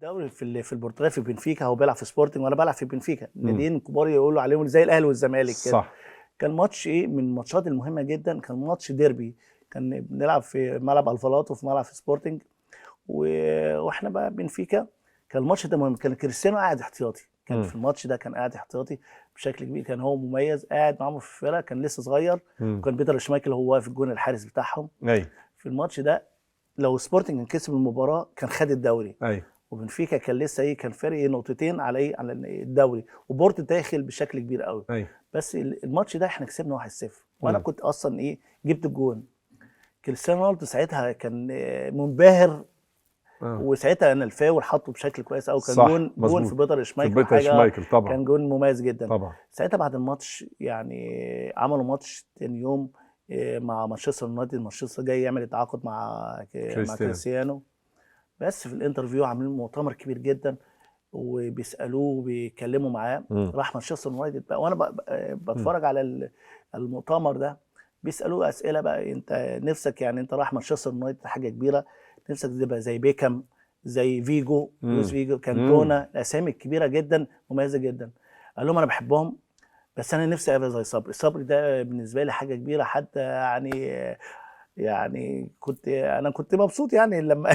الدوري في البرتغال في بنفيكا، هو بيلعب في سبورتنج وانا بلعب في بنفيكا، ناديين كبار يقولوا عليهم زي الاهلي والزمالك كده. صح. كان ماتش من الماتشات المهمه جدا، كان ماتش ديربي، كان بنلعب في ملعب الفالات وفي ملعب في سبورتنج واحنا بقى بنفيكا. كان الماتش ده مهم، كان كريستيانو قاعد احتياطي، كان في الماتش ده كان قاعد احتياطي بشكل كبير، كان هو مميز قاعد معاهم في الفرقه، كان لسه صغير، وكان بيتر شمايكل هو واقف الجون الحارس بتاعهم. ايوه في الماتش ده لو سبورتنج كان كسب المباراه كان خد الدوري. ايوه. وبنفيكا كان لسه كان فارق نقطتين على على الدوري، وبورتو داخل بشكل كبير قوي. ايوه. بس الماتش ده احنا كسبنا 1-0، وانا كنت اصلا جبت الجون. كريستيانو رونالدو ساعتها كان منبهر. وساعتها انا الفاول حطه بشكل كويس قوي، كان جون في بيتر شمايكل، في بيتر شمايكل طبعا، كان جون مميز جدا طبعا. ساعتها. بعد الماتش عملوا ماتش تاني يوم مع مانشستر يونايتد، مانشستر جاي يعمل التعاقد مع كريستيانو. بس في الانترفيو عاملين مؤتمر كبير جدا وبيسالوه وبيتكلموا معاه. راح مانشستر يونايتد بقى، وانا بتفرج على المؤتمر ده، بيسالوه اسئله بقى، انت نفسك انت راح مانشستر يونايتد حاجه كبيره، نفسك تبقى زي بيكام، زي فيجو، لويس فيجو، كانتونا، الاسامي الكبيره جدا مميزه جدا. قال لهم انا بحبهم، بس انا نفسي ابقى زي صبري ده بالنسبه لي حاجه كبيره. حتى كنت مبسوط لما